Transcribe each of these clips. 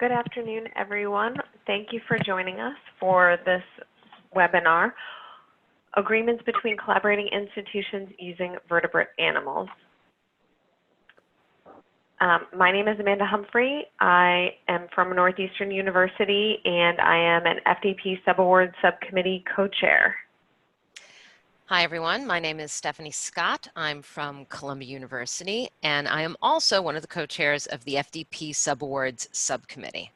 Good afternoon, everyone. Thank you for joining us for this webinar, Agreements Between Collaborating Institutions Using Vertebrate Animals. My name is Amanda Humphrey. I am from Northeastern University, and I am an FDP Subaward Subcommittee co-chair. Hi, everyone. My name is Stephanie Scott. I'm from Columbia University, and I am also one of the co-chairs of the FDP Subawards Subcommittee.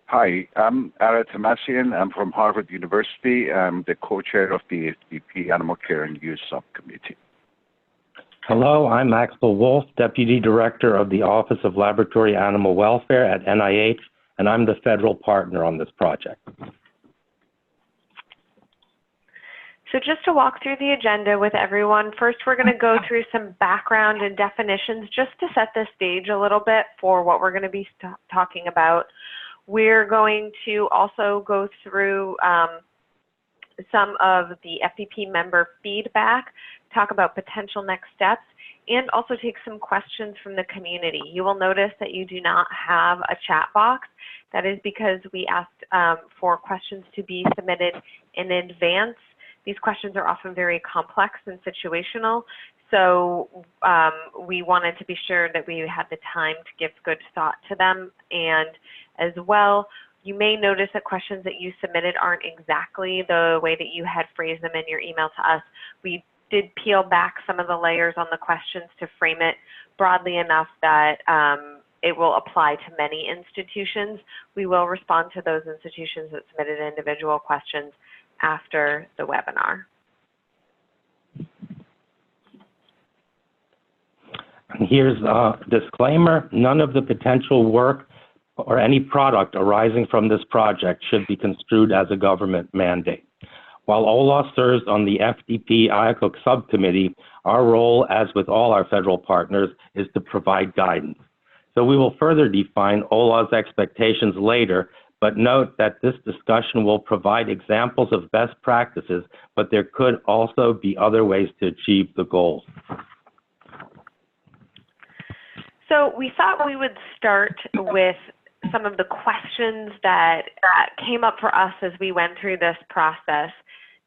Hi, I'm Ara Tamasian. I'm from Harvard University. I'm the co-chair of the FDP Animal Care and Use Subcommittee. Hello, I'm Maxwell Wolf, Deputy Director of the Office of Laboratory Animal Welfare at NIH, and I'm the federal partner on this project. So just to walk through the agenda with everyone, first we're going to go through some background and definitions just to set the stage a little bit for what we're going to be talking about. We're going to also go through some of the FDP member feedback, talk about potential next steps, and also take some questions from the community. You will notice that you do not have a chat box. That is because we asked for questions to be submitted in advance. These questions are often very complex and situational, so we wanted to be sure that we had the time to give good thought to them. And as well, you may notice that questions that you submitted aren't exactly the way that you had phrased them in your email to us. We did peel back some of the layers on the questions to frame it broadly enough that it will apply to many institutions. We will respond to those institutions that submitted individual questions after the webinar. Here's a disclaimer. None of the potential work or any product arising from this project should be construed as a government mandate. While OLAW serves on the FDP IACUC subcommittee, our role, as with all our federal partners, is to provide guidance. So we will further define OLAW's expectations later, but note that this discussion will provide examples of best practices, but there could also be other ways to achieve the goals. So we thought we would start with some of the questions that came up for us as we went through this process.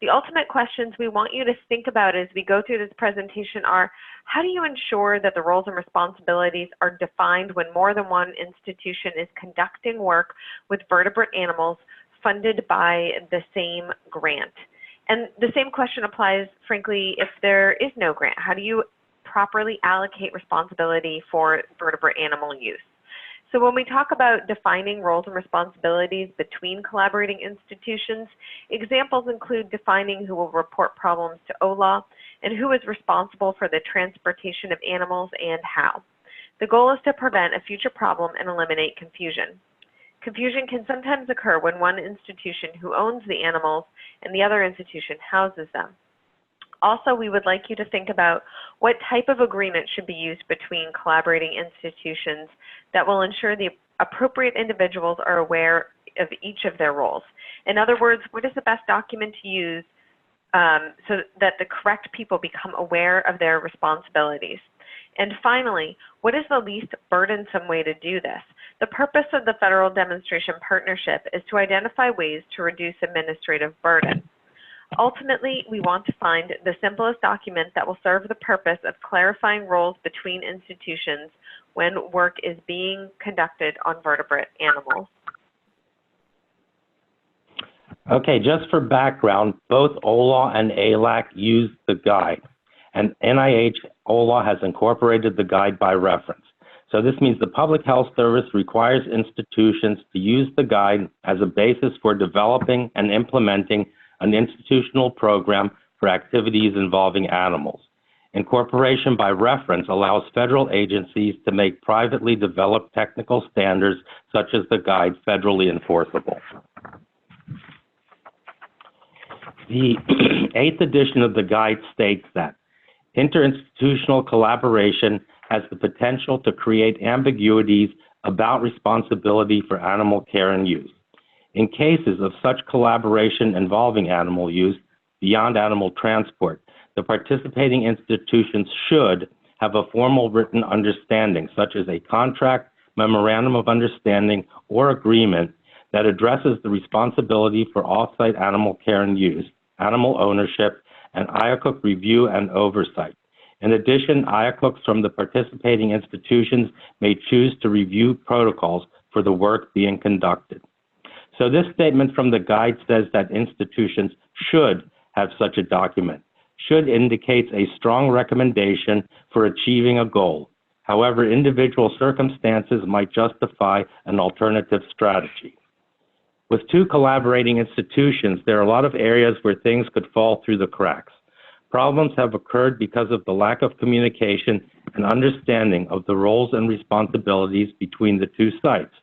The ultimate questions we want you to think about as we go through this presentation are, how do you ensure that the roles and responsibilities are defined when more than one institution is conducting work with vertebrate animals funded by the same grant? And the same question applies, frankly, if there is no grant. How do you properly allocate responsibility for vertebrate animal use? So when we talk about defining roles and responsibilities between collaborating institutions, examples include defining who will report problems to OLAW and who is responsible for the transportation of animals and how. The goal is to prevent a future problem and eliminate confusion. Confusion can sometimes occur when one institution who owns the animals and the other institution houses them. Also, we would like you to think about what type of agreement should be used between collaborating institutions that will ensure the appropriate individuals are aware of each of their roles. In other words, what is the best document to use so that the correct people become aware of their responsibilities? And finally, what is the least burdensome way to do this? The purpose of the Federal Demonstration Partnership is to identify ways to reduce administrative burden. Ultimately, we want to find the simplest document that will serve the purpose of clarifying roles between institutions when work is being conducted on vertebrate animals. Okay, just for background, both OLAW and ALAC use the guide, and NIH OLAW has incorporated the guide by reference. So this means the Public Health Service requires institutions to use the guide as a basis for developing and implementing an institutional program for activities involving animals. Incorporation by reference allows federal agencies to make privately developed technical standards, such as the guide, federally enforceable. The 8th edition of the guide states that interinstitutional collaboration has the potential to create ambiguities about responsibility for animal care and use. In cases of such collaboration involving animal use beyond animal transport, the participating institutions should have a formal written understanding, such as a contract memorandum of understanding, or agreement that addresses the responsibility for off-site animal care and use, animal ownership, and IACUC review and oversight. In addition, IACUCs from the participating institutions may choose to review protocols for the work being conducted. So this statement from the guide says that institutions should have such a document. Should indicates a strong recommendation for achieving a goal. However, individual circumstances might justify an alternative strategy. With two collaborating institutions, there are a lot of areas where things could fall through the cracks. Problems have occurred because of the lack of communication and understanding of the roles and responsibilities between the two sites.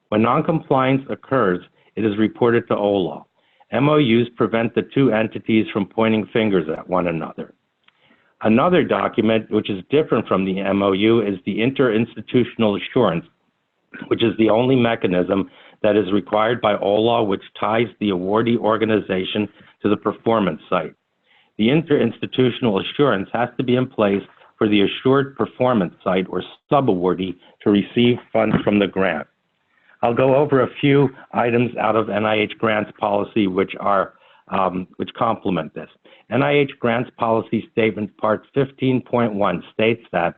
When noncompliance occurs, it is reported to OLAW. MOUs prevent the two entities from pointing fingers at one another. Another document, which is different from the MOU, is the interinstitutional assurance, which is the only mechanism that is required by OLAW, which ties the awardee organization to the performance site. The interinstitutional assurance has to be in place for the assured performance site or subawardee to receive funds from the grant. I'll go over a few items out of NIH grants policy which complement this. NIH grants policy statement part 15.1 states that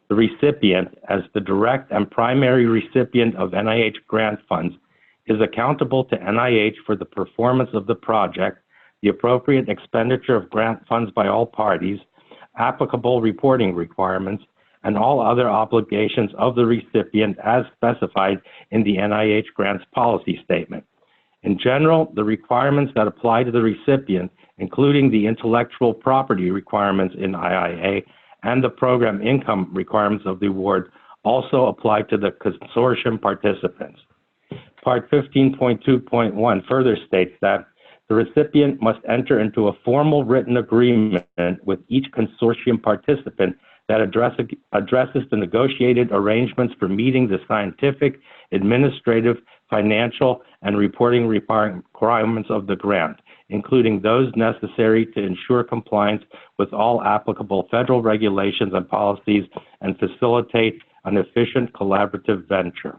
the recipient, as the direct and primary recipient of NIH grant funds, is accountable to NIH for the performance of the project, the appropriate expenditure of grant funds by all parties, applicable reporting requirements, and all other obligations of the recipient as specified in the NIH grants policy statement. In general, the requirements that apply to the recipient, including the intellectual property requirements in IIA and the program income requirements of the award, also apply to the consortium participants. Part 15.2.1 further states that the recipient must enter into a formal written agreement with each consortium participant that addresses the negotiated arrangements for meeting the scientific, administrative, financial, and reporting requirements of the grant, including those necessary to ensure compliance with all applicable federal regulations and policies and facilitate an efficient collaborative venture.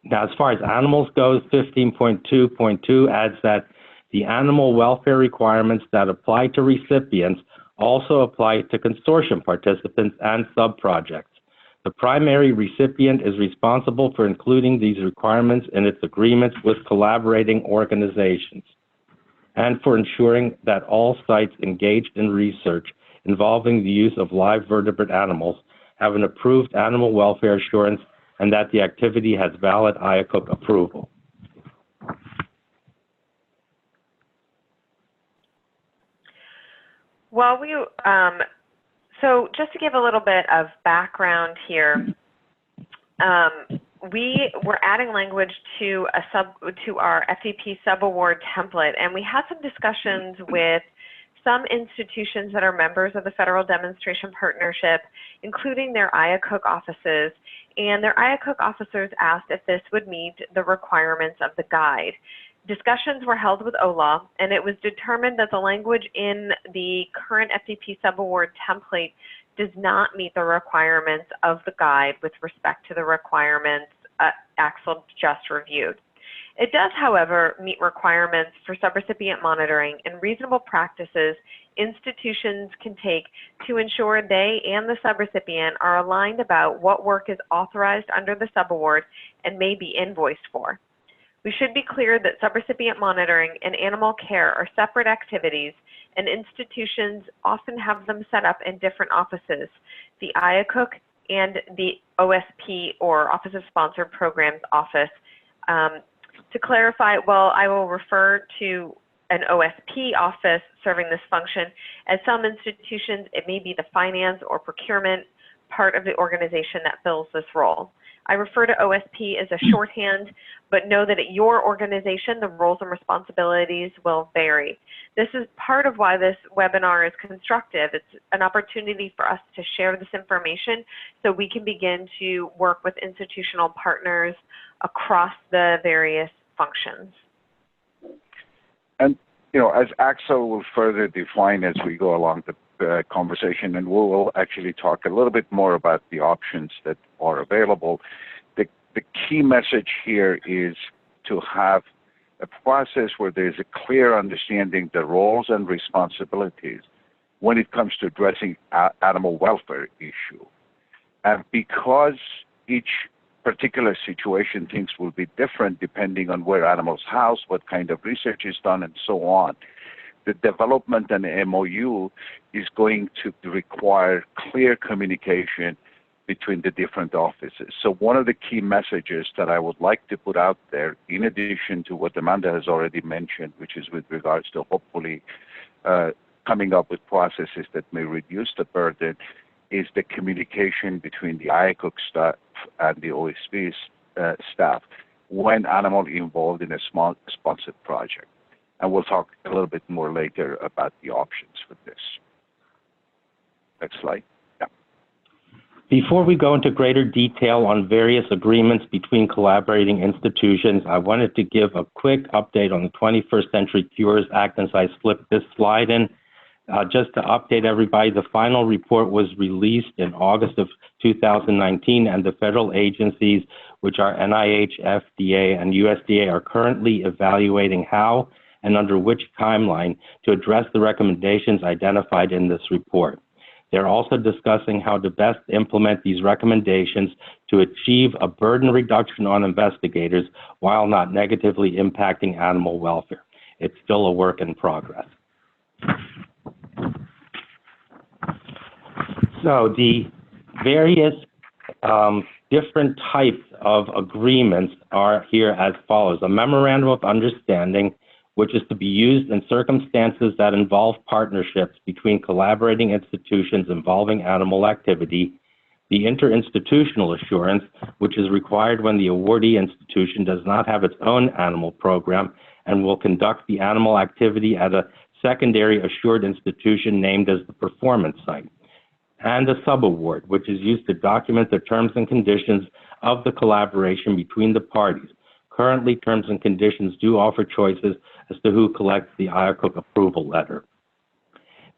Now, as far as animals goes, 15.2.2 adds that the animal welfare requirements that apply to recipients also apply to consortium participants and sub-projects. The primary recipient is responsible for including these requirements in its agreements with collaborating organizations and for ensuring that all sites engaged in research involving the use of live vertebrate animals have an approved animal welfare assurance and that the activity has valid IACUC approval. Well, so just to give a little bit of background here, we were adding language to our FDP subaward template, and we had some discussions with some institutions that are members of the Federal Demonstration Partnership, including their IACUC offices, and their IACUC officers asked if this would meet the requirements of the guide. Discussions were held with OLAW, and it was determined that the language in the current FDP subaward template does not meet the requirements of the guide with respect to the requirements Axel just reviewed. It does, however, meet requirements for subrecipient monitoring and reasonable practices institutions can take to ensure they and the subrecipient are aligned about what work is authorized under the subaward and may be invoiced for. We should be clear that subrecipient monitoring and animal care are separate activities, and institutions often have them set up in different offices, the IACUC and the OSP, or Office of Sponsored Programs office. To clarify, well, I will refer to an OSP office serving this function. At some institutions, it may be the finance or procurement part of the organization that fills this role. I refer to OSP as a shorthand, but know that at your organization, the roles and responsibilities will vary. This is part of why this webinar is constructive. It's an opportunity for us to share this information so we can begin to work with institutional partners across the various functions. And, you know, as Axel will further define as we go along conversation, and we will actually talk a little bit more about the options that are available. The key message here is to have a process where there's a clear understanding of the roles and responsibilities when it comes to addressing animal welfare issue. And because each particular situation, things will be different depending on where animals house, what kind of research is done, and so on. The development and the MOU is going to require clear communication between the different offices. So one of the key messages that I would like to put out there, in addition to what Amanda has already mentioned, which is with regards to hopefully coming up with processes that may reduce the burden, is the communication between the IACUC staff and the OSP staff when animal involved in a small sponsored project. And we'll talk a little bit more later about the options for this. Next slide. Before we go into greater detail on various agreements between collaborating institutions, I wanted to give a quick update on the 21st Century Cures Act, as I slipped this slide in. Just to update everybody, the final report was released in August of 2019, and the federal agencies, which are NIH, FDA, and USDA, are currently evaluating how and under which timeline to address the recommendations identified in this report. They're also discussing how to best implement these recommendations to achieve a burden reduction on investigators while not negatively impacting animal welfare. It's still a work in progress. So the various different types of agreements are here as follows. A memorandum of understanding, which is to be used in circumstances that involve partnerships between collaborating institutions involving animal activity. The interinstitutional assurance, which is required when the awardee institution does not have its own animal program and will conduct the animal activity at a secondary assured institution named as the performance site. And a subaward, which is used to document the terms and conditions of the collaboration between the parties. Currently, terms and conditions do offer choices as to who collects the IACUC approval letter.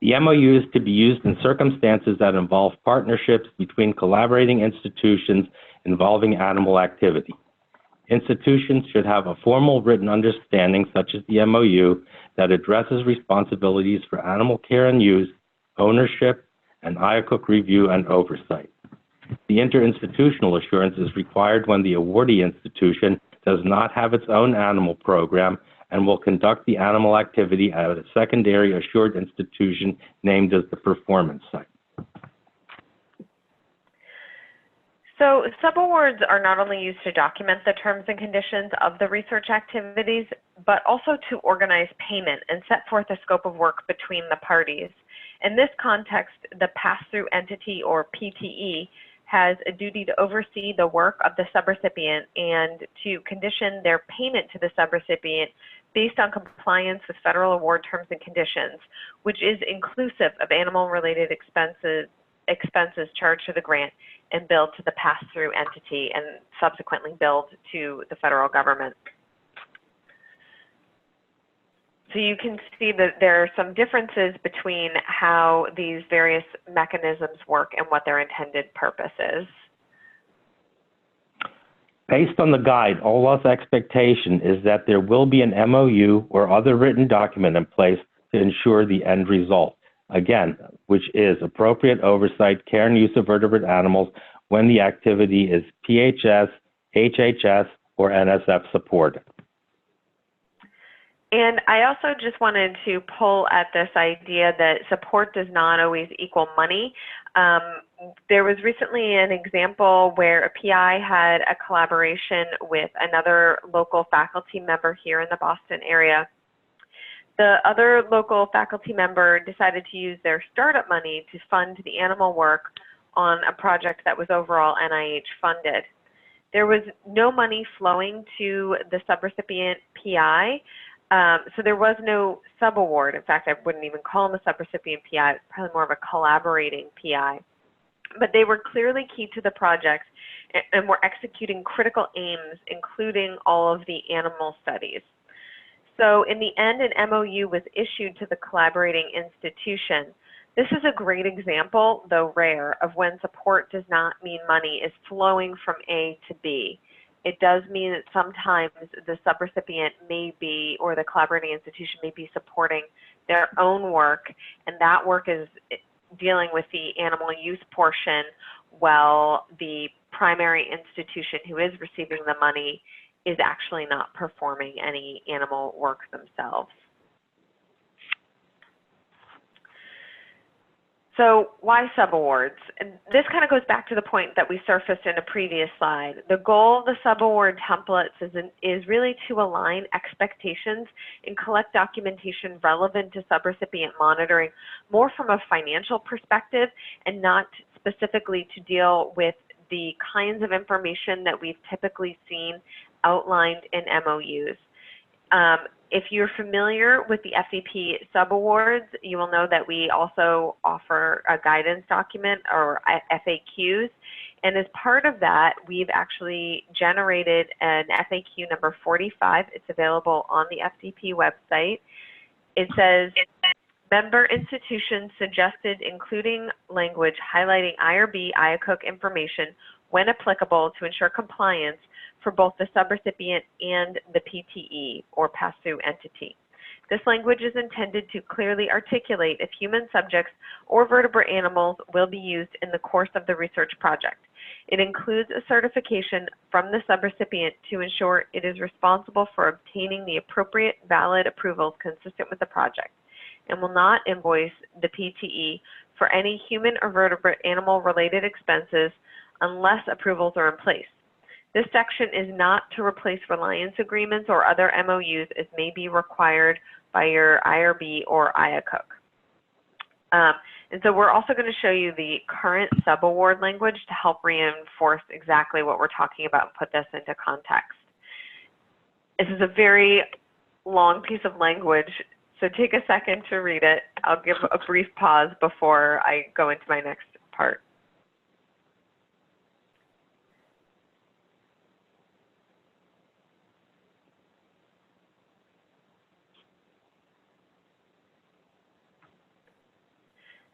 The MOU is to be used in circumstances that involve partnerships between collaborating institutions involving animal activity. Institutions should have a formal written understanding, such as the MOU, that addresses responsibilities for animal care and use, ownership, and IACUC review and oversight. The interinstitutional assurance is required when the awardee institution does not have its own animal program and will conduct the animal activity at a secondary assured institution named as the performance site. So subawards are not only used to document the terms and conditions of the research activities, but also to organize payment and set forth a scope of work between the parties. In this context, the pass-through entity, or PTE, has a duty to oversee the work of the subrecipient and to condition their payment to the subrecipient based on compliance with federal award terms and conditions, which is inclusive of animal-related expenses charged to the grant and billed to the pass-through entity and subsequently billed to the federal government. So you can see that there are some differences between how these various mechanisms work and what their intended purpose is. Based on the guide, OLAW's expectation is that there will be an MOU or other written document in place to ensure the end result, again, which is appropriate oversight, care, and use of vertebrate animals when the activity is PHS, HHS, or NSF supported. And I also just wanted to pull at this idea that support does not always equal money. There was recently an example where a PI had a collaboration with another local faculty member here in the Boston area. The other local faculty member decided to use their startup money to fund the animal work on a project that was overall NIH funded. There was no money flowing to the subrecipient PI, so there was no subaward. In fact, I wouldn't even call him a subrecipient PI. It's probably more of a collaborating PI. But they were clearly key to the project and were executing critical aims, including all of the animal studies. So in the end, an MOU was issued to the collaborating institution. This is a great example, though rare, of when support does not mean money is flowing from A to B. It does mean that sometimes the subrecipient may be, or the collaborating institution may be supporting their own work, and that work is dealing with the animal use portion, while the primary institution who is receiving the money is actually not performing any animal work themselves. So why subawards? And this kind of goes back to the point that we surfaced in a previous slide. The goal of the subaward templates is really to align expectations and collect documentation relevant to subrecipient monitoring more from a financial perspective and not specifically to deal with the kinds of information that we've typically seen outlined in MOUs. If you're familiar with the FDP subawards, you will know that we also offer a guidance document, or FAQs. And as part of that, we've actually generated an FAQ number 45. It's available on the FDP website. It says, member institutions suggested including language highlighting IRB, IACUC information when applicable to ensure compliance for both the subrecipient and the PTE, or pass-through entity. This language is intended to clearly articulate if human subjects or vertebrate animals will be used in the course of the research project. It includes a certification from the subrecipient to ensure it is responsible for obtaining the appropriate valid approvals consistent with the project, and will not invoice the PTE for any human or vertebrate animal related expenses unless approvals are in place. This section is not to replace reliance agreements or other MOUs as may be required by your IRB or IACUC. And so we're also going to show you the current subaward language to help reinforce exactly what we're talking about and put this into context. This is a very long piece of language, so take a second to read it. I'll give a brief pause before I go into my next part.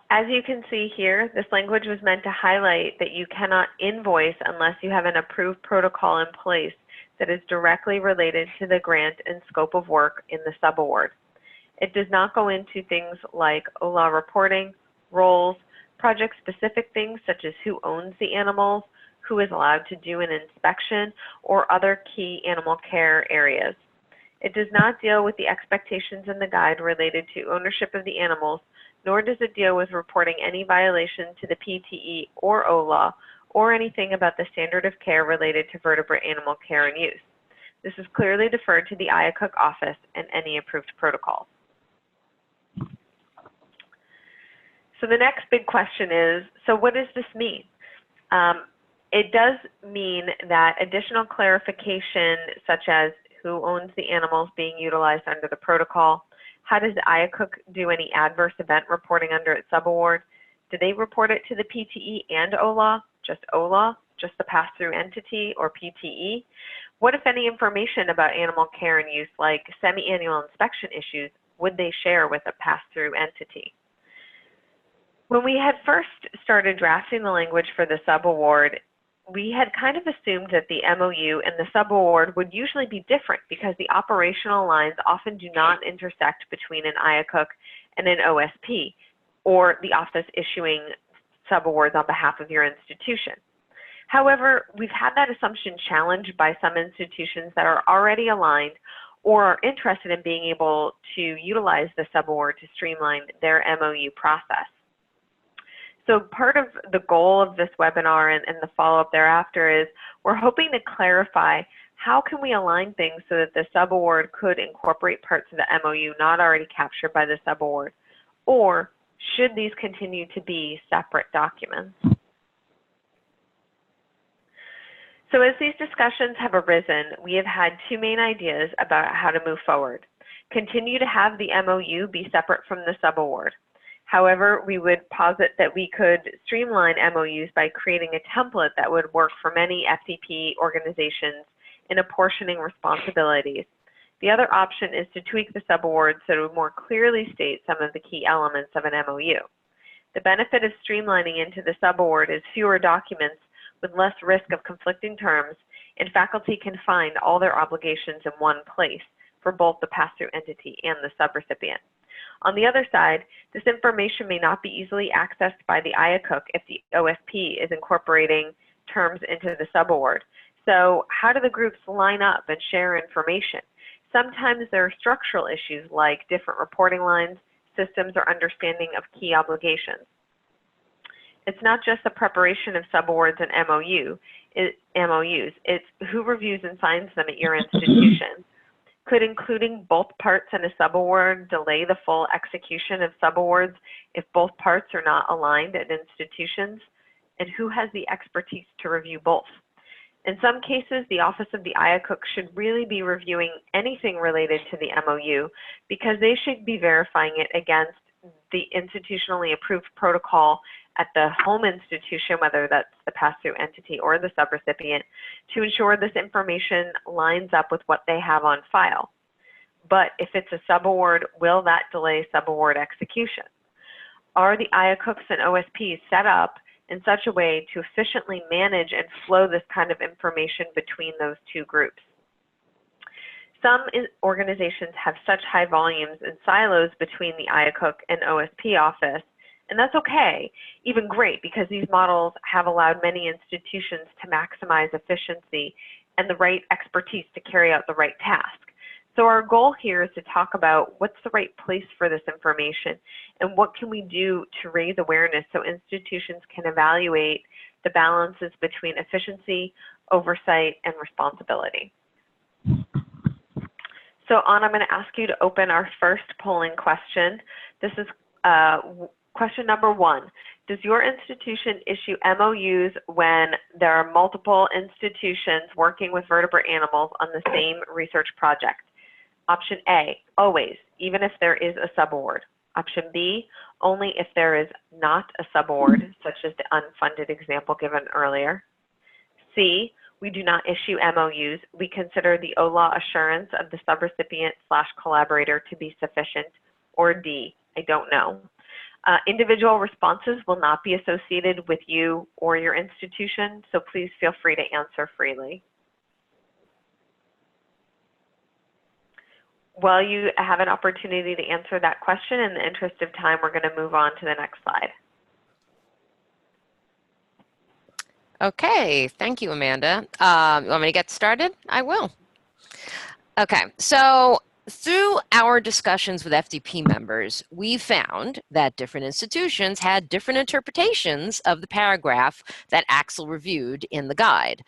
As you can see here, this language was meant to highlight that you cannot invoice unless you have an approved protocol in place that is directly related to the grant and scope of work in the subaward. It does not go into things like OLAW reporting, roles, project-specific things such as who owns the animals, who is allowed to do an inspection, or other key animal care areas. It does not deal with the expectations in the guide related to ownership of the animals, nor does it deal with reporting any violation to the PTE or OLAW, or anything about the standard of care related to vertebrate animal care and use. This is clearly deferred to the IACUC office and any approved protocols. So the next big question is, so what does this mean? It does mean that additional clarification, such as who owns the animals being utilized under the protocol, how does the IACUC do any adverse event reporting under its subaward? Do they report it to the PTE and OLAW, just the pass-through entity, or PTE? What, if any, information about animal care and use, like semi-annual inspection issues, would they share with a pass-through entity? When we had first started drafting the language for the subaward, we had kind of assumed that the MOU and the subaward would usually be different because the operational lines often do not intersect between an IACUC and an OSP, or the office issuing subawards on behalf of your institution. However, we've had that assumption challenged by some institutions that are already aligned or are interested in being able to utilize the subaward to streamline their MOU process. So part of the goal of this webinar and the follow-up thereafter is we're hoping to clarify how can we align things so that the subaward could incorporate parts of the MOU not already captured by the subaward, or should these continue to be separate documents? So as these discussions have arisen, we have had two main ideas about how to move forward. Continue to have the MOU be separate from the subaward. However, we would posit that we could streamline MOUs by creating a template that would work for many FDP organizations in apportioning responsibilities. The other option is to tweak the subaward so it would more clearly state some of the key elements of an MOU. The benefit of streamlining into the subaward is fewer documents with less risk of conflicting terms, and faculty can find all their obligations in one place for both the pass-through entity and the subrecipient. On the other side, this information may not be easily accessed by the IACUC if the OSP is incorporating terms into the subaward. So how do the groups line up and share information? Sometimes there are structural issues like different reporting lines, systems, or understanding of key obligations. It's not just the preparation of subawards and MOUs, it's who reviews and signs them at your institution. Could including both parts in a subaward delay the full execution of subawards if both parts are not aligned at institutions? And who has the expertise to review both? In some cases, the Office of the IACUC should really be reviewing anything related to the MOU because they should be verifying it against the institutionally approved protocol at the home institution, whether that's the pass-through entity or the subrecipient, to ensure this information lines up with what they have on file. But if it's a subaward, will that delay subaward execution? Are the IACUCs and OSPs set up in such a way to efficiently manage and flow this kind of information between those two groups? Some organizations have such high volumes and silos between the IACUC and OSP office, and that's okay, even great, because these models have allowed many institutions to maximize efficiency and the right expertise to carry out the right task. So our goal here is to talk about what's the right place for this information and what can we do to raise awareness so institutions can evaluate the balances between efficiency, oversight, and responsibility. So Anna, I'm going to ask you to open our first polling question. This is question number 1. Does your institution issue MOUs when there are multiple institutions working with vertebrate animals on the same research project? Option A, always, even if there is a subaward. Option B, only if there is not a subaward, such as the unfunded example given earlier. C, we do not issue MOUs. We consider the OLAW assurance of the subrecipient/collaborator to be sufficient. Or D, I don't know. Individual responses will not be associated with you or your institution, so please feel free to answer freely. While you have an opportunity to answer that question, in the interest of time, we're going to move on to the next slide. Okay, thank you, Amanda. You want me to get started? I will. Okay, so through our discussions with FDP members, we found that different institutions had different interpretations of the paragraph that Axel reviewed in the guide.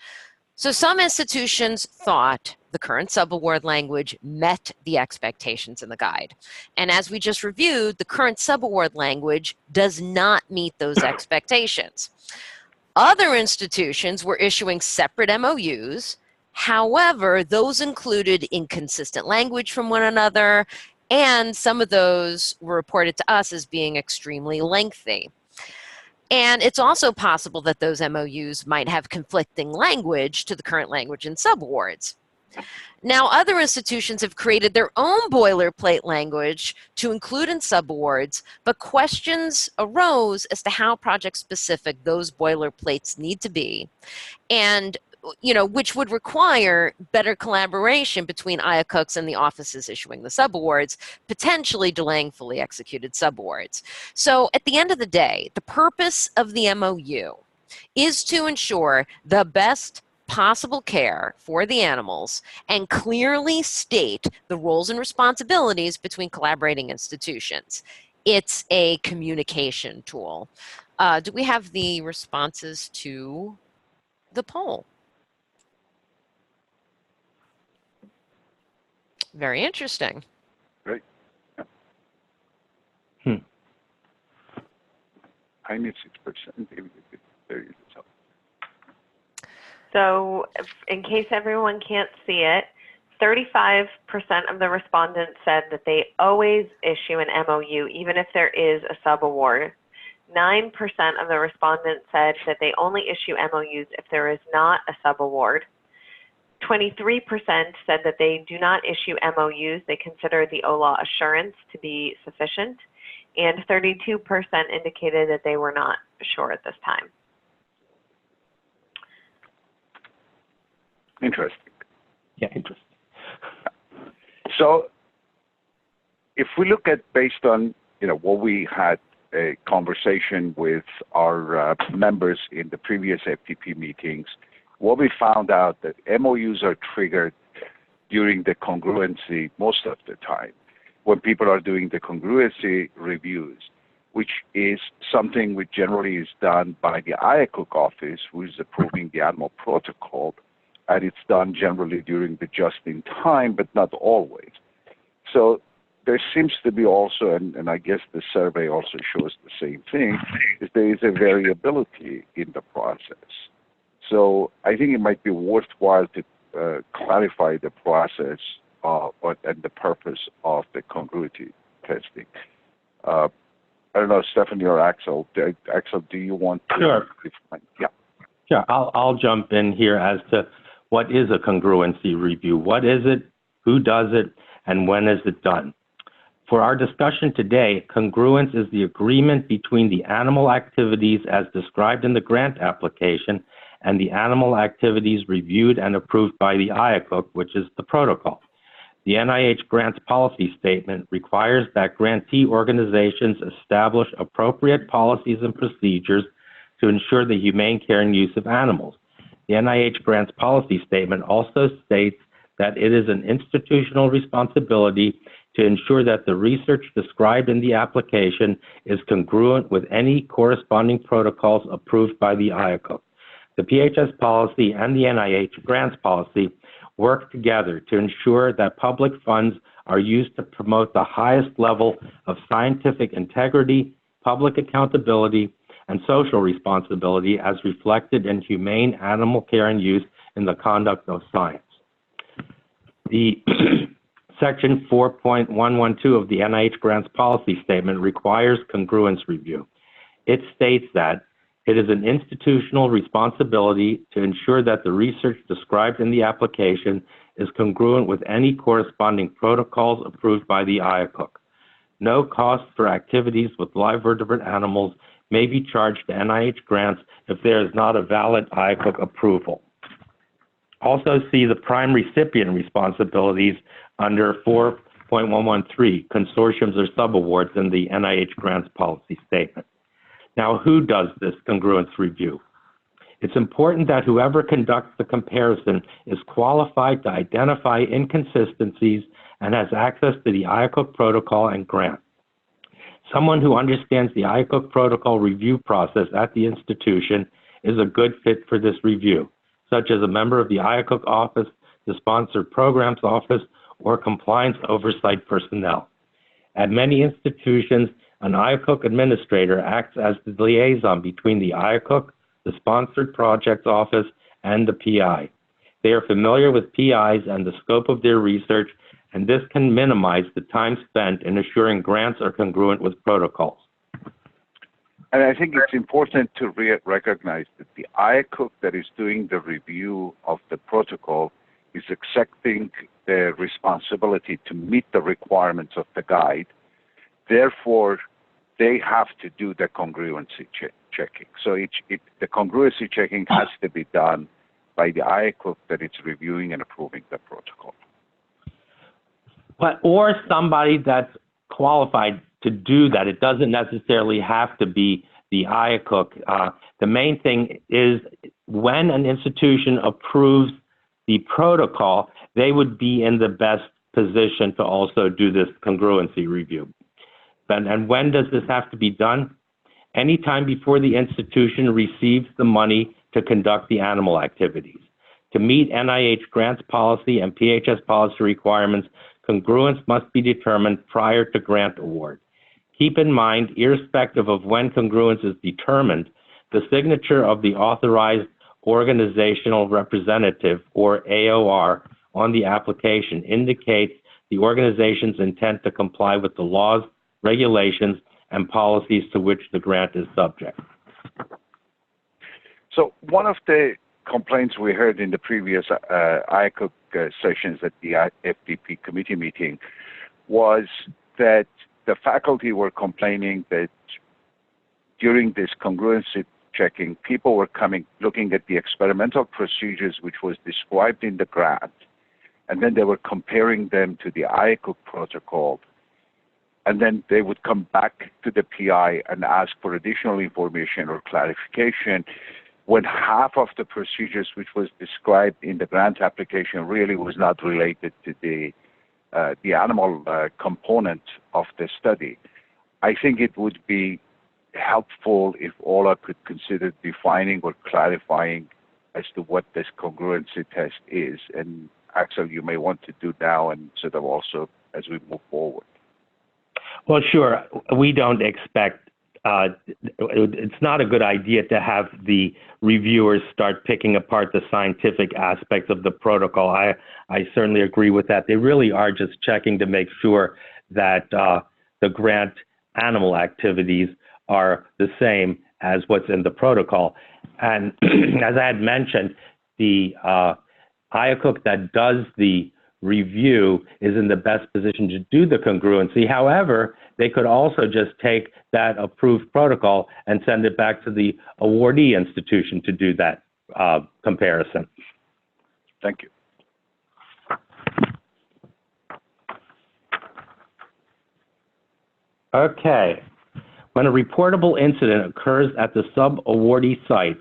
So some institutions thought the current subaward language met the expectations in the guide. And as we just reviewed, the current subaward language does not meet those expectations. Other institutions were issuing separate MOUs. However, those included inconsistent language from one another, and some of those were reported to us as being extremely lengthy. And it's also possible that those MOUs might have conflicting language to the current language in subawards. Now, other institutions have created their own boilerplate language to include in subawards, but questions arose as to how project-specific those boilerplates need to be, and which would require better collaboration between IACUCs and the offices issuing the subawards, potentially delaying fully executed subawards. So at the end of the day, the purpose of the MOU is to ensure the best possible care for the animals and clearly state the roles and responsibilities between collaborating institutions. It's a communication tool. Do we have the responses to the poll? Very interesting. Great. Yeah. I need 6%. So in case everyone can't see it, 35% of the respondents said that they always issue an MOU, even if there is a subaward. 9% of the respondents said that they only issue MOUs if there is not a subaward. 23% said that they do not issue MOUs. They consider the OLAW assurance to be sufficient, and 32% indicated that they were not sure at this time. Interesting. Yeah, interesting. So if we look at, based on, what we had a conversation with our members in the previous FTP meetings, what we found out that MOUs are triggered during the congruency most of the time, when people are doing the congruency reviews, which is something which generally is done by the IACUC office, who is approving the animal protocol, and it's done generally during the just-in-time, but not always. So there seems to be also, and I guess the survey also shows the same thing, is there is a variability in the process. So I think it might be worthwhile to clarify the process and the purpose of the congruity testing. I don't know, Stephanie or Axel. Axel, do you want to? Sure. Define? Yeah. Sure. I'll jump in here as to what is a congruency review. What is it? Who does it? And when is it done? For our discussion today, congruence is the agreement between the animal activities as described in the grant application and the animal activities reviewed and approved by the IACUC, which is the protocol. The NIH grants policy statement requires that grantee organizations establish appropriate policies and procedures to ensure the humane care and use of animals. The NIH grants policy statement also states that it is an institutional responsibility to ensure that the research described in the application is congruent with any corresponding protocols approved by the IACUC. The PHS policy and the NIH grants policy work together to ensure that public funds are used to promote the highest level of scientific integrity, public accountability, and social responsibility as reflected in humane animal care and use in the conduct of science. The Section 4.112 of the NIH Grants Policy Statement requires congruence review. It states that it is an institutional responsibility to ensure that the research described in the application is congruent with any corresponding protocols approved by the IACUC. No cost for activities with live vertebrate animals may be charged to NIH grants if there is not a valid IACUC approval. Also see the prime recipient responsibilities under 4.113, consortiums or subawards in the NIH grants policy statement. Now, who does this congruence review? It's important that whoever conducts the comparison is qualified to identify inconsistencies and has access to the IACUC protocol and grant. Someone who understands the IACUC protocol review process at the institution is a good fit for this review, such as a member of the IACUC office, the sponsored programs office, or compliance oversight personnel. At many institutions, an IACUC administrator acts as the liaison between the IACUC, the sponsored projects office, and the PI. They are familiar with PIs and the scope of their research, and this can minimize the time spent in assuring grants are congruent with protocols. And I think it's important to recognize that the IACUC that is doing the review of the protocol is accepting the responsibility to meet the requirements of the guide. Therefore, they have to do the congruency checking. So the congruency checking has to be done by the IACUC that it's reviewing and approving the protocol. Or somebody that's qualified to do that. It doesn't necessarily have to be the IACUC. The main thing is when an institution approves the protocol, they would be in the best position to also do this congruency review. And when does this have to be done? Anytime before the institution receives the money to conduct the animal activities. To meet NIH grants policy and PHS policy requirements, congruence must be determined prior to grant award. Keep in mind, irrespective of when congruence is determined, the signature of the authorized organizational representative, or AOR, on the application indicates the organization's intent to comply with the laws, regulations, and policies to which the grant is subject. So one of the complaints we heard in the previous IACUC sessions at the FDP committee meeting was that the faculty were complaining that during this congruency checking, people were looking at the experimental procedures which was described in the grant, and then they were comparing them to the IACUC protocol, and then they would come back to the PI and ask for additional information or clarification when half of the procedures which was described in the grant application really was not related to the animal component of the study. I think it would be helpful if OLAW could consider defining or clarifying as to what this congruency test is. And Axel, you may want to do now and sort of also as we move forward. Well, sure. We don't expect, it's not a good idea to have the reviewers start picking apart the scientific aspects of the protocol. I certainly agree with that. They really are just checking to make sure that the grant animal activities are the same as what's in the protocol. And as I had mentioned, the IACUC that does the review is in the best position to do the congruency. However, they could also just take that approved protocol and send it back to the awardee institution to do that comparison. Thank you. Okay. When a reportable incident occurs at the sub-awardee site,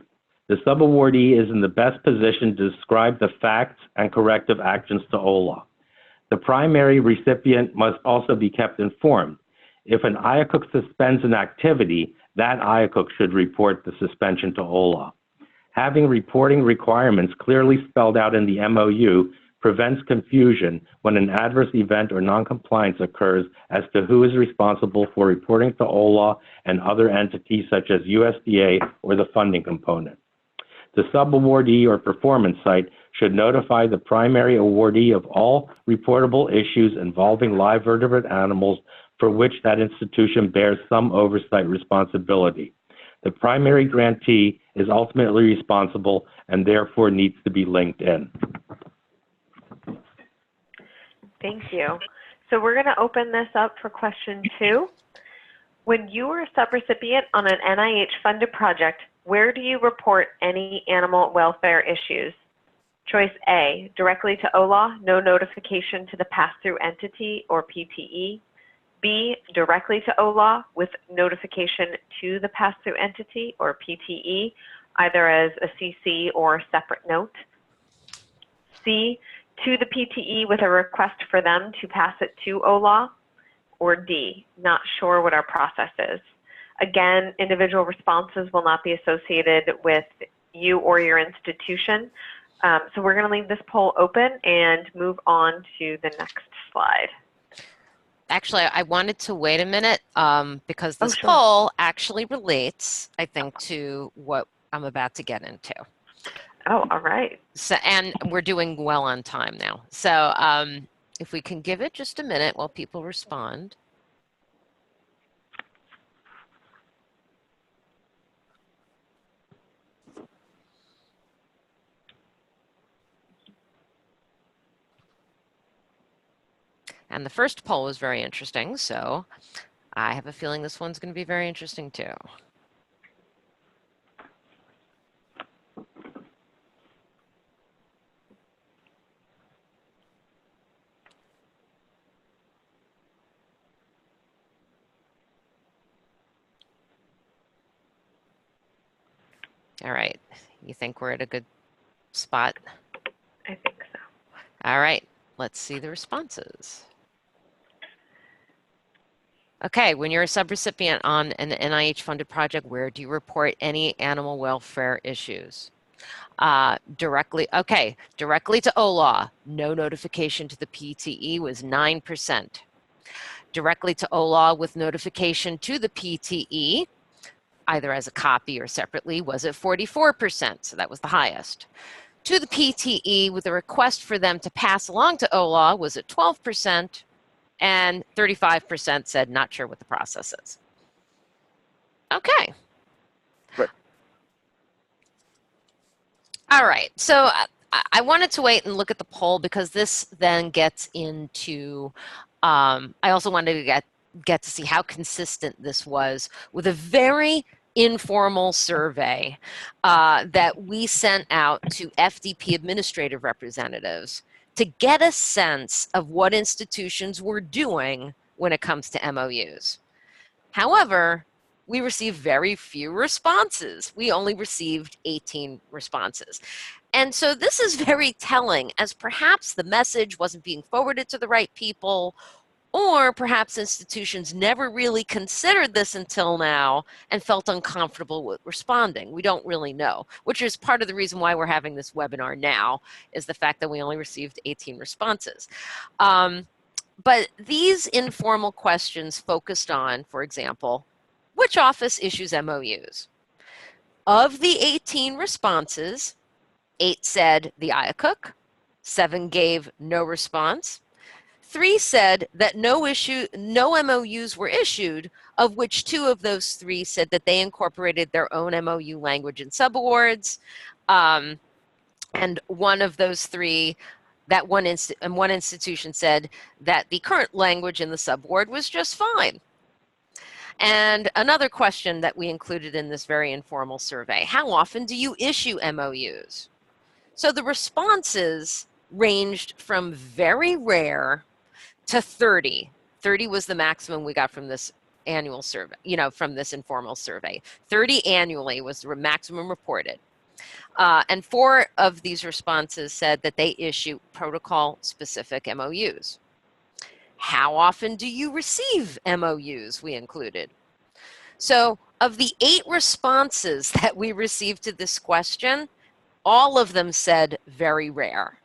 the sub-awardee is in the best position to describe the facts and corrective actions to OLAW. The primary recipient must also be kept informed. If an IACUC suspends an activity, that IACUC should report the suspension to OLAW. Having reporting requirements clearly spelled out in the MOU prevents confusion when an adverse event or noncompliance occurs as to who is responsible for reporting to OLAW and other entities such as USDA or the funding component. The sub-awardee or performance site should notify the primary awardee of all reportable issues involving live vertebrate animals for which that institution bears some oversight responsibility. The primary grantee is ultimately responsible and therefore needs to be linked in. Thank you. So we're going to open this up for question 2. When you are a subrecipient on an NIH-funded project, where do you report any animal welfare issues? Choice A, directly to OLAW, no notification to the pass-through entity or PTE. B, directly to OLAW with notification to the pass-through entity or PTE, either as a CC or a separate note. C, to the PTE with a request for them to pass it to OLAW. Or D, not sure what our process is. Again, individual responses will not be associated with you or your institution. So we're going to leave this poll open and move on to the next slide. Actually, I wanted to wait a minute because this sure. poll actually relates, I think, to what I'm about to get into. Oh, all right. So, and we're doing well on time now. So if we can give it just a minute while people respond. And the first poll was very interesting, so I have a feeling this one's going to be very interesting too. All right, you think we're at a good spot? I think so. All right, let's see the responses. Okay, when you're a subrecipient on an NIH-funded project, where do you report any animal welfare issues? Directly to OLAW, no notification to the PTE was 9%. Directly to OLAW with notification to the PTE, either as a copy or separately, was at 44%, so that was the highest. To the PTE with a request for them to pass along to OLAW was at 12%, and 35% said not sure what the process is. Okay. Right. All right, so I wanted to wait and look at the poll because this then gets into, I also wanted to get to see how consistent this was with a very informal survey that we sent out to FDP administrative representatives to get a sense of what institutions were doing when it comes to MOUs. However, we received very few responses. We only received 18 responses. And so this is very telling, as perhaps the message wasn't being forwarded to the right people, or perhaps institutions never really considered this until now and felt uncomfortable with responding. We don't really know, which is part of the reason why we're having this webinar now, is the fact that we only received 18 responses. But these informal questions focused on, for example, which office issues MOUs? Of the 18 responses, 8 said the IACUC, 7 gave no response, 3 said that no MOUs were issued, of which 2 of those 3 said that they incorporated their own MOU language in subawards, and one of those 3, one institution said that the current language in the subaward was just fine. And another question that we included in this very informal survey: how often do you issue MOUs? So the responses ranged from very rare to 30. 30 was the maximum we got from this annual survey, from this informal survey. 30 annually was the maximum reported. And 4 of these responses said that they issue protocol-specific MOUs. How often do you receive MOUs? We included. So of the 8 responses that we received to this question, all of them said very rare,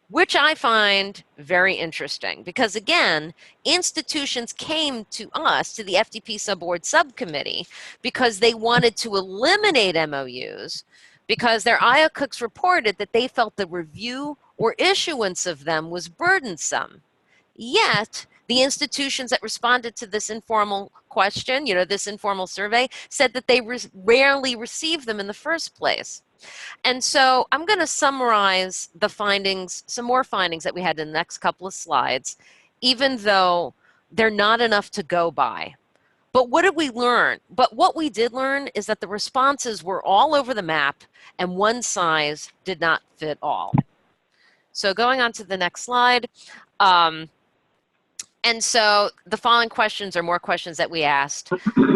which I find very interesting because, again, institutions came to us, to the FDP Subaward Subcommittee, because they wanted to eliminate MOUs because their IACUCs reported that they felt the review or issuance of them was burdensome. Yet, the institutions that responded to this informal question, this informal survey, said that they rarely received them in the first place. And so I'm going to summarize the findings, some more findings that we had in the next couple of slides, even though they're not enough to go by. But what did we learn? But what we did learn is that the responses were all over the map and one size did not fit all. So going on to the next slide. And so the following questions are more questions that we asked.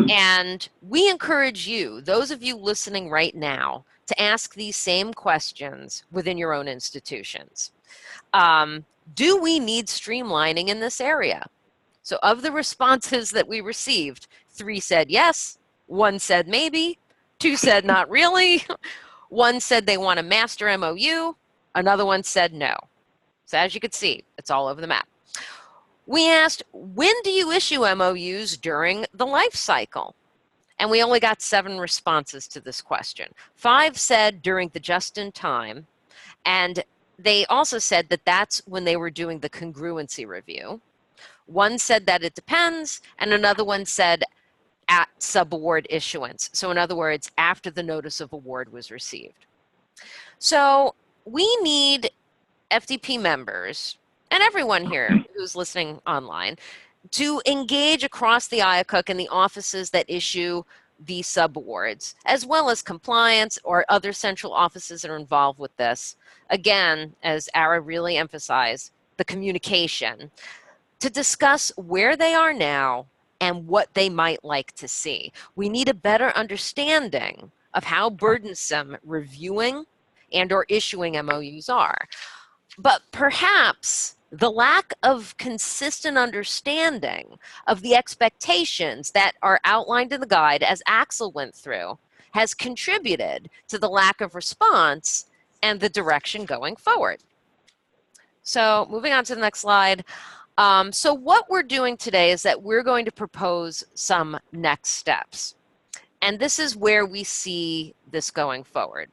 And we encourage you, those of you listening right now, to ask these same questions within your own institutions. Do we need streamlining in this area? So of the responses that we received, 3 said yes, 1 said maybe, 2 said not really, 1 said they want a master MOU, another one said no. So as you can see, it's all over the map. We asked, when do you issue MOUs during the life cycle? And we only got 7 responses to this question. 5 said during the just-in-time, and they also said that that's when they were doing the congruency review. 1 said that it depends, and another one said at subaward issuance. So in other words, after the notice of award was received. So we need FDP members, and everyone here who's listening online, to engage across the IACUC and the offices that issue the subawards, as well as compliance or other central offices that are involved with this. Again, as Ara really emphasized, the communication, to discuss where they are now and what they might like to see. We need a better understanding of how burdensome reviewing and or issuing MOUs are. But perhaps the lack of consistent understanding of the expectations that are outlined in the guide, as Axel went through, has contributed to the lack of response and the direction going forward. So moving on to the next slide. So what we're doing today is that we're going to propose some next steps. And this is where we see this going forward.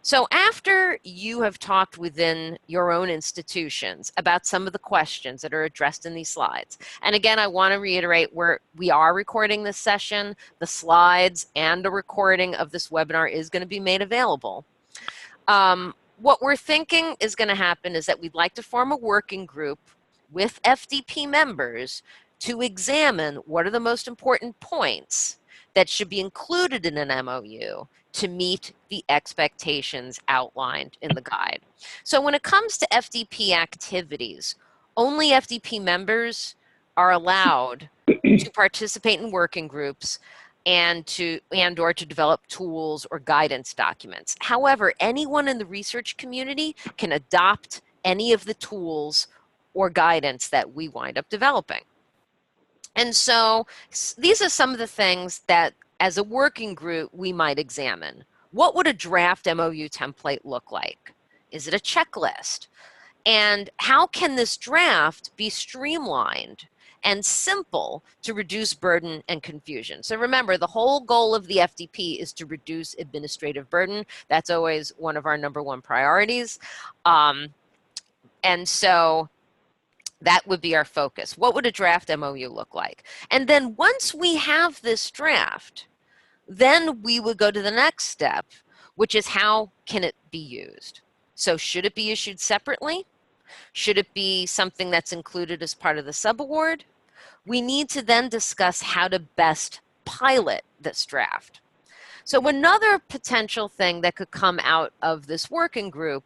So after you have talked within your own institutions about some of the questions that are addressed in these slides, and again, I want to reiterate, we are recording this session. The slides and a recording of this webinar is going to be made available. What we're thinking is going to happen is that we'd like to form a working group with FDP members to examine what are the most important points that should be included in an MOU to meet the expectations outlined in the guide. So when it comes to FDP activities, only FDP members are allowed to participate in working groups and or to develop tools or guidance documents. However, anyone in the research community can adopt any of the tools or guidance that we wind up developing. And so these are some of the things that as a working group we might examine. What would a draft MOU template look like? Is it a checklist? And how can this draft be streamlined and simple to reduce burden and confusion? So remember, the whole goal of the FDP is to reduce administrative burden. That's always one of our #1 priorities. And so that would be our focus. What would a draft MOU look like? And then once we have this draft, then we would go to the next step, which is how can it be used? So should it be issued separately? Should it be something that's included as part of the subaward? We need to then discuss how to best pilot this draft. So another potential thing that could come out of this working group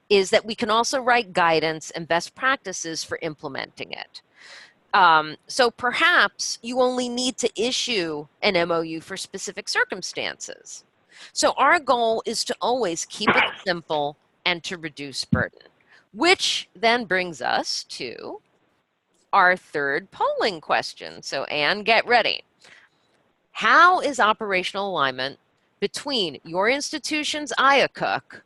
is that we can also write guidance and best practices for implementing it. So perhaps you only need to issue an MOU for specific circumstances. So our goal is to always keep it simple and to reduce burden, which then brings us to our third polling question. So Anne, get ready. How is operational alignment between your institution's IACUC,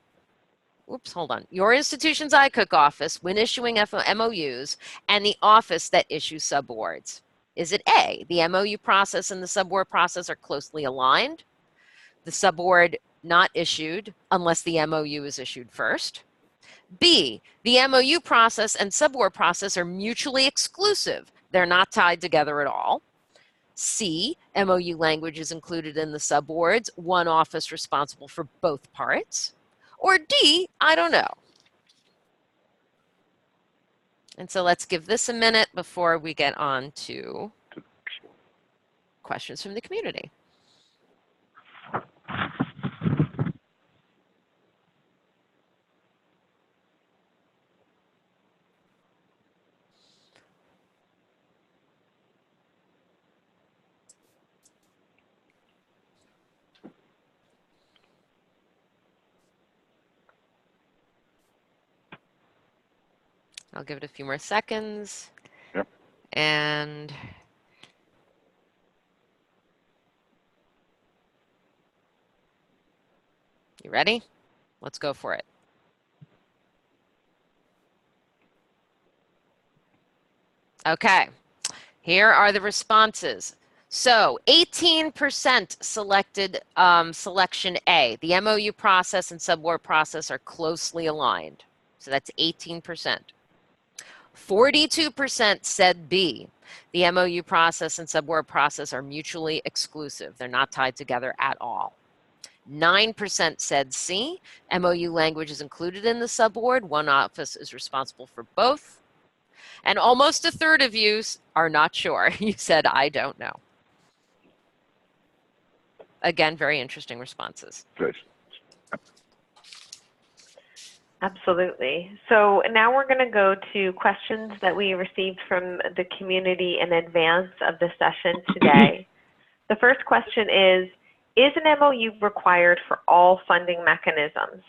your institution's IACUC office when issuing MOUs and the office that issues subawards? Is it A, the MOU process and the subaward process are closely aligned, the subaward not issued unless the MOU is issued first? B, the MOU process and subaward process are mutually exclusive. They're not tied together at all. C, MOU language is included in the subawards, one office responsible for both parts. Or D, I don't know. And so let's give this a minute before we get on to questions from the community. I'll give it a few more seconds. Yep. And you ready? Let's go for it. Okay, here are the responses. So 18% selected selection A. The MOU process and subaward process are closely aligned. So that's 18%. 42% said B. The MOU process and subaward process are mutually exclusive. They're not tied together at all. 9% said C. MOU language is included in the subaward. One office is responsible for both. And almost a third of you are not sure. You said, I don't know. Again, very interesting responses. Good. Absolutely. So now we're going to go to questions that we received from the community in advance of the session today. The first question is an MOU required for all funding mechanisms?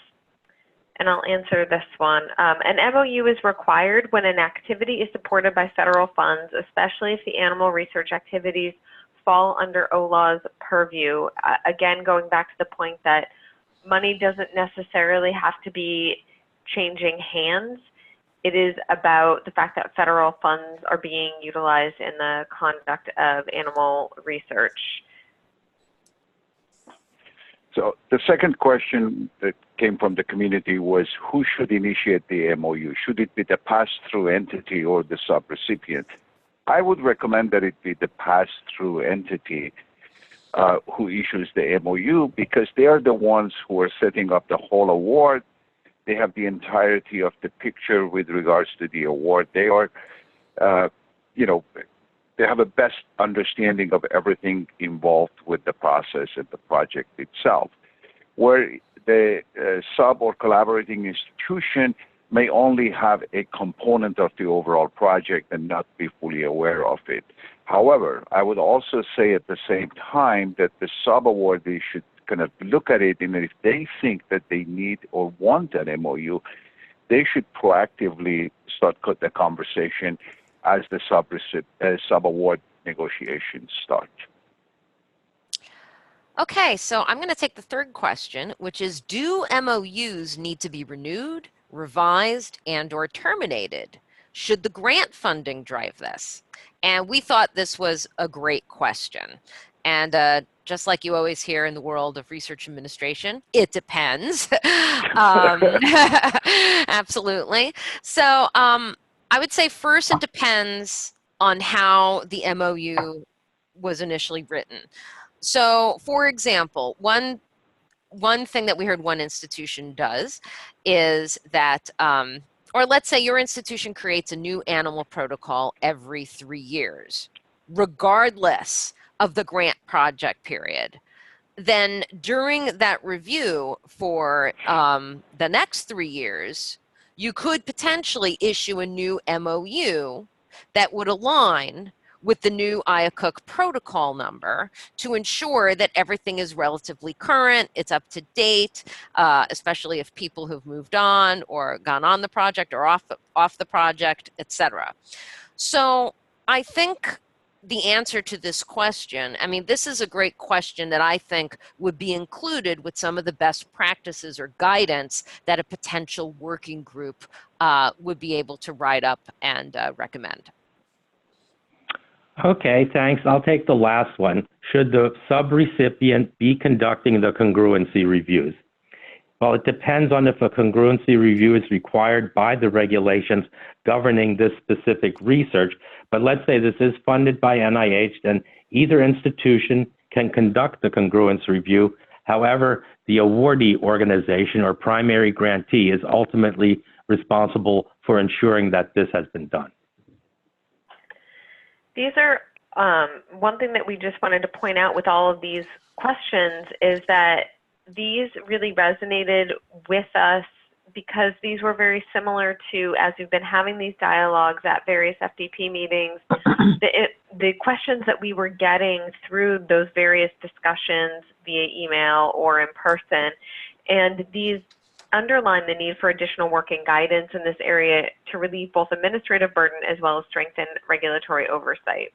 And I'll answer this one. An MOU is required when an activity is supported by federal funds, especially if the animal research activities fall under OLAW's purview. Again, going back to the point that money doesn't necessarily have to be changing hands. It is about the fact that federal funds are being utilized in the conduct of animal research. So the second question that came from the community was, who should initiate the MOU? Should it be the pass-through entity or the subrecipient? I would recommend that it be the pass-through entity. who issues the MOU, because they are the ones who are setting up the whole award. They have the entirety of the picture with regards to the award. They are, they have a best understanding of everything involved with the process and the project itself. Where the sub or collaborating institution may only have a component of the overall project and not be fully aware of it. However, I would also say at the same time that the sub-awardee should kind of look at it, and if they think that they need or want an MOU, they should proactively start the conversation as the sub-award negotiations start. Okay, so I'm going to take the third question, which is, do MOUs need to be renewed, revised, and or terminated? Should the grant funding drive this? And we thought this was a great question. And just like you always hear in the world of research administration, it depends. Absolutely. So I would say first it depends on how the MOU was initially written. So for example, one thing that we heard one institution does is that, or let's say your institution creates a new animal protocol every 3 years, regardless of the grant project period. Then during that review for the next 3 years, you could potentially issue a new MOU that would align with the new IACUC protocol number to ensure that everything is relatively current, it's up to date, especially if people have moved on or gone on the project or off the project, etc. So I think the answer to this question, I mean, this is a great question that I think would be included with some of the best practices or guidance that a potential working group would be able to write up and recommend. Okay, thanks. I'll take the last one. Should the subrecipient be conducting the congruency reviews? Well, it depends on if a congruency review is required by the regulations governing this specific research. But let's say this is funded by NIH, then either institution can conduct the congruence review. However, the awardee organization or primary grantee is ultimately responsible for ensuring that this has been done. These are one thing that we just wanted to point out with all of these questions is that these really resonated with us because these were very similar to, as we've been having these dialogues at various FDP meetings, the questions that we were getting through those various discussions via email or in person, and these underline the need for additional work and guidance in this area to relieve both administrative burden as well as strengthen regulatory oversight.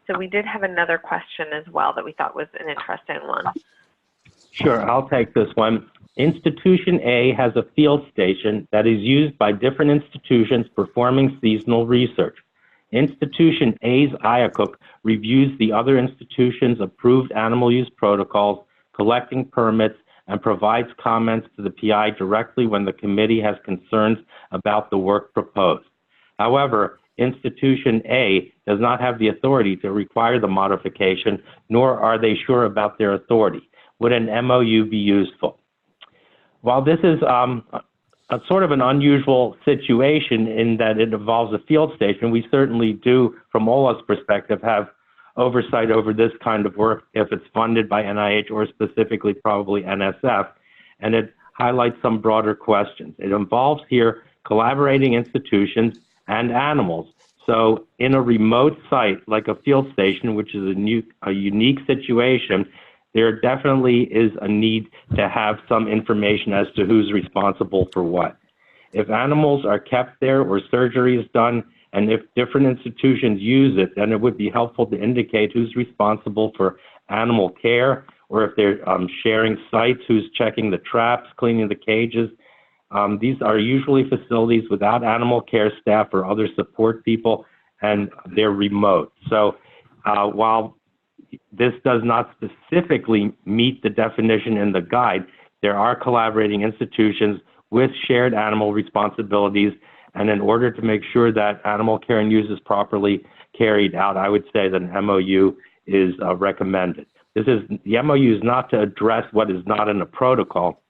So we did have another question as well that we thought was an interesting one. Sure, I'll take this one. Institution A has a field station that is used by different institutions performing seasonal research. Institution A's IACUC reviews the other institution's approved animal use protocols, collecting permits, and provides comments to the PI directly when the committee has concerns about the work proposed. However, Institution A does not have the authority to require the modification, nor are they sure about their authority. Would an MOU be useful? While this is a sort of an unusual situation in that it involves a field station, we certainly do, from OLAW's perspective, have oversight over this kind of work if it's funded by NIH or specifically probably NSF, and it highlights some broader questions. It involves here collaborating institutions and animals. So in a remote site like a field station, which is a unique situation, there definitely is a need to have some information as to who's responsible for what. If animals are kept there or surgery is done, and if different institutions use it, then it would be helpful to indicate who's responsible for animal care, or if they're sharing sites, who's checking the traps, cleaning the cages. These are usually facilities without animal care staff or other support people, and they're remote. So while this does not specifically meet the definition in the guide, there are collaborating institutions with shared animal responsibilities, and in order to make sure that animal care and use is properly carried out, I would say that an MOU is recommended. The MOU is not to address what is not in a protocol,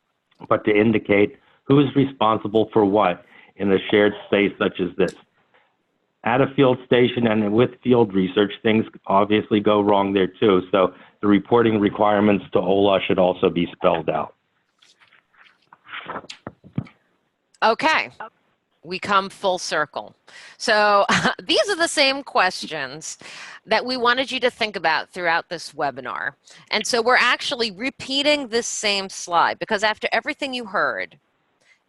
but to indicate who is responsible for what in a shared space such as this. At a field station and with field research, things obviously go wrong there too. So the reporting requirements to OLAW should also be spelled out. Okay, we come full circle. So these are the same questions that we wanted you to think about throughout this webinar. And so we're actually repeating this same slide because after everything you heard,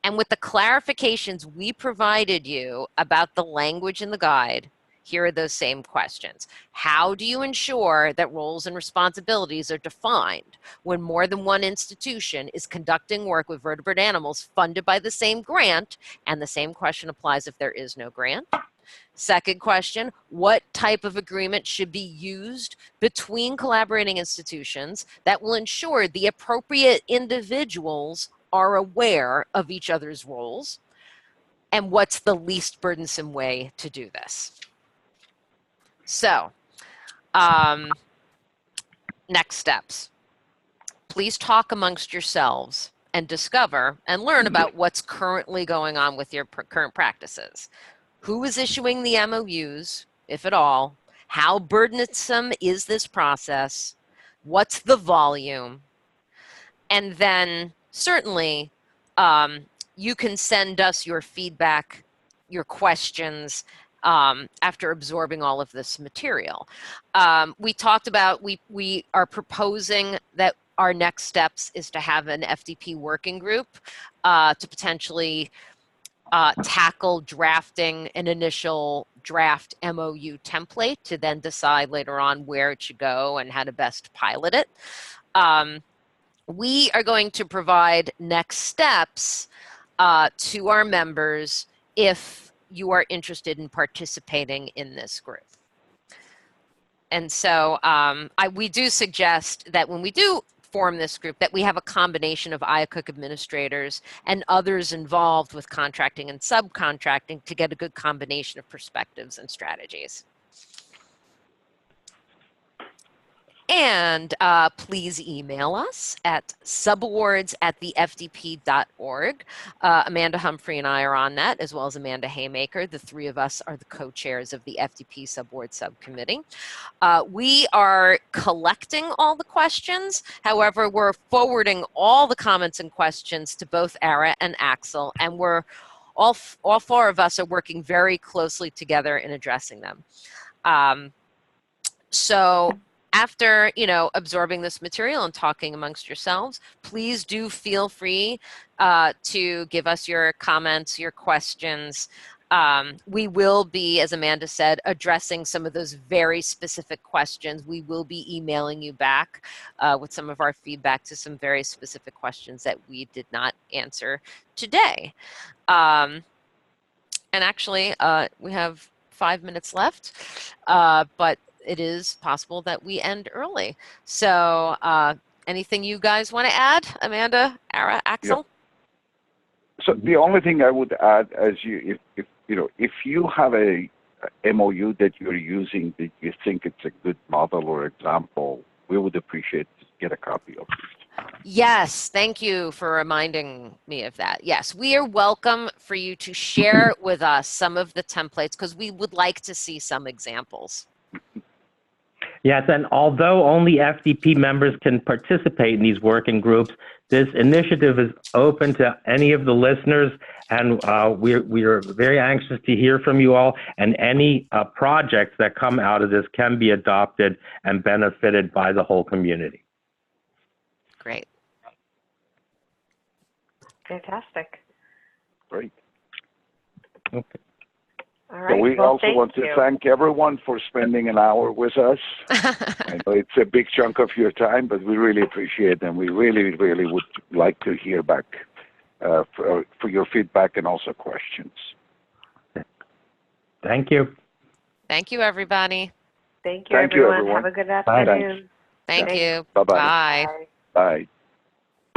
and with the clarifications we provided you about the language in the guide, here are those same questions. How do you ensure that roles and responsibilities are defined when more than one institution is conducting work with vertebrate animals funded by the same grant? And the same question applies if there is no grant. Second question, what type of agreement should be used between collaborating institutions that will ensure the appropriate individuals are aware of each other's roles? And what's the least burdensome way to do this? So, next steps. Please talk amongst yourselves and discover and learn about what's currently going on with your current practices. Who is issuing the MOUs, if at all? How burdensome is this process? What's the volume? And then certainly you can send us your feedback, your questions, after absorbing all of this material. We talked about, we are proposing that our next steps is to have an FDP working group to potentially tackle drafting an initial draft MOU template to then decide later on where it should go and how to best pilot it. We are going to provide next steps to our members if you are interested in participating in this group. And so we do suggest that when we do form this group, that we have a combination of IACUC administrators and others involved with contracting and subcontracting to get a good combination of perspectives and strategies. And please email us at subawards@thefdp.org. Amanda Humphrey and I are on that, as well as Amanda Haymaker. The three of us are the co-chairs of the FDP Subaward Subcommittee. We are collecting all the questions. However, we're forwarding all the comments and questions to both Ara and Axel, and we're all four of us are working very closely together in addressing them. So after, absorbing this material and talking amongst yourselves, please do feel free to give us your comments, your questions. We will be, as Amanda said, addressing some of those very specific questions. We will be emailing you back with some of our feedback to some very specific questions that we did not answer today. And actually, we have 5 minutes left, but it is possible that we end early. So anything you guys want to add, Amanda, Ara, Axel? Yeah. So the only thing I would add, as if you have a MOU that you're using that you think it's a good model or example, we would appreciate to get a copy of it. Yes, thank you for reminding me of that. Yes, we are welcome for you to share with us some of the templates because we would like to see some examples. Yes, and although only FDP members can participate in these working groups, this initiative is open to any of the listeners, and we are very anxious to hear from you all, and any projects that come out of this can be adopted and benefited by the whole community. Great. Fantastic. Great. Okay. All right. So we well, also want to thank everyone for spending an hour with us. I know it's a big chunk of your time, but we really appreciate it, and we really, really would like to hear back for your feedback and also questions. Thank you. Thank you, everybody. Thank you, Thank you, everyone. everyone. Have a good Bye. afternoon. Thank you. Bye-bye. Bye. Bye. Bye.